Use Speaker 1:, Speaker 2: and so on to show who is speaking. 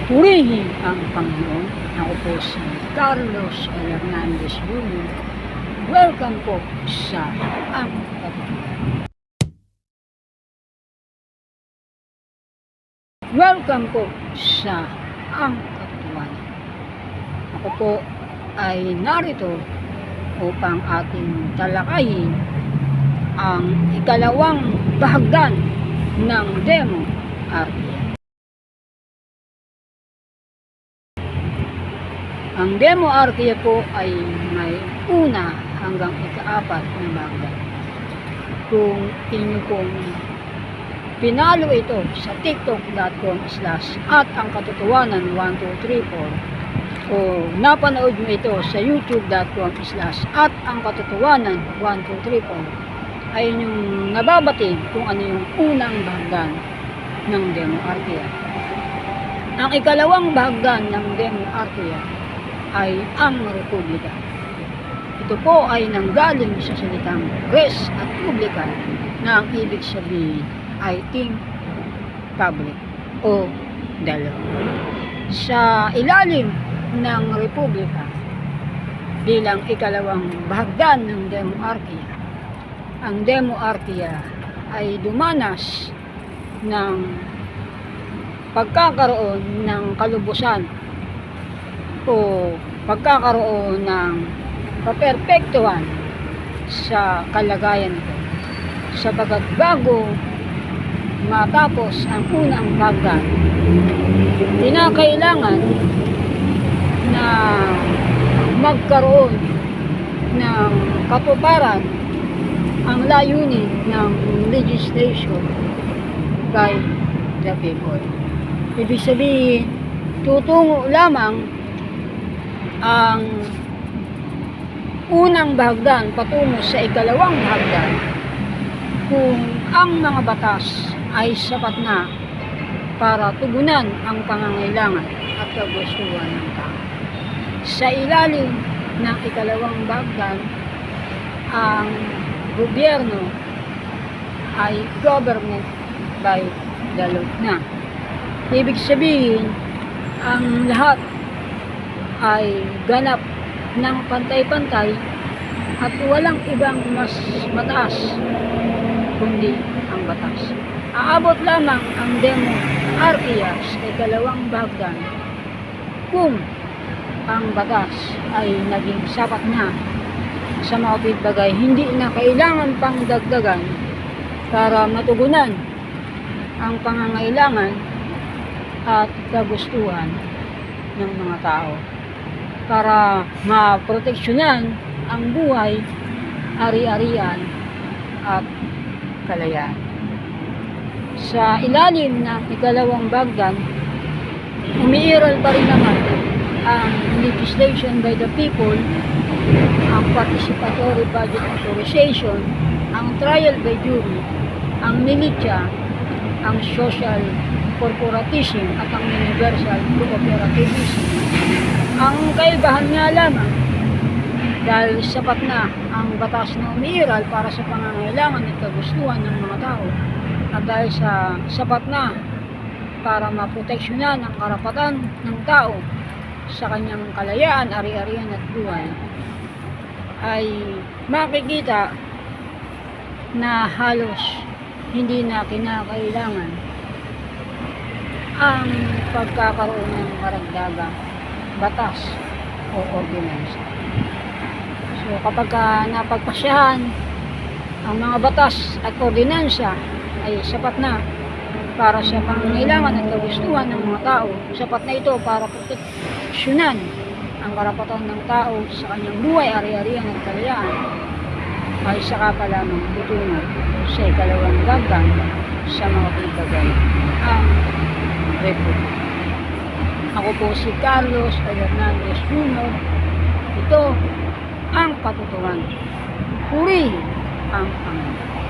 Speaker 1: Purihin ang Panginoon. Ako po si Carlos Hernandez Jr. Welcome po sa Ang Katotohanan. Welcome po sa Ang Katotohanan. Ako po ay narito upang ating talakayin ang ikalawang bahagdan ng Demo Arkia. Ang Demo Arkia po ay may una hanggang ika-4 na bahagdan. Kung inyo pong pinalo ito sa tiktok.com/@angkatotohanan1234 o napanood mo ito sa youtube.com/@angkatotohanan1234 ay inyong nababatid kung ano yung unang bahagdan ng Demo Arkia. Ang ikalawang bahagdan ng Demo Arkia ay ang Republika. Ito po ay nanggaling sa salitang res at publica na ang ibig sabihin ay think public o dalaw. Sa ilalim ng Republika bilang ikalawang bahagdan ng Demo Arkia, ang Demo Arkia ay dumanas ng pagkakaroon ng kalubusan o pagkakaroon ng kaperpektuhan sa kalagayan ito, sapagkat bago matapos ang unang bahagdan, kinakailangan na magkaroon ng katuparan ang layunin ng legislation by the people. Ibig sabihin, tutungo lamang ang unang bahagdan patungo sa ikalawang bahagdan kung ang mga batas ay sapat na para tugunan ang pangangailangan at kagustuhan ng tao. Sa ilalim ng ikalawang bahagdan, ang gobyerno ay government by the law na. Ibig sabihin, ang lahat ay ganap ng pantay-pantay at walang ibang mas mataas kundi ang batas. Aabot lamang ang Demo Arkia sa ikalawang bahagdan kung ang batas ay naging sapat na sa mga bagay, hindi na kailangan pang dagdagan para matugunan ang pangangailangan at kagustuhan ng mga tao, para maproteksyonan ang buhay, ari-arian at kalayaan. Sa ilalim ng ikalawang bahagdan, umiiral pa rin naman ang legislation by the people, ang participatory budget authorization, ang trial by jury, ang militia, ang social corporatism at ang universal cooperativism. Ang kaibahan nga lamang, dahil sapat na ang batas na umiiral para sa pangangailangan at kagustuhan ng mga tao, at dahil sa sapat na para maproteksyonan ang karapatan ng tao sa kanyang kalayaan, ari-arian at buhay, ay makikita na halos hindi na kinakailangan ang pagkakaroon ng karagdagang batas o ordinansa. So kapag napagpasyahan ang mga batas at ordinansa ay sapat na para sa pangangailangan at kagustuhan ng mga tao, sapat na ito para proteksyonan ang karapatan ng tao sa kanyang buhay, ari-arian at kalayaan, ay saka pa lamang tutungo sa ikalawang bahagdan sa mga bagay ang Republika. Ako po si Carlos Hernandez Jr. Ito ang katotohanan. Purihin ang Panginoon.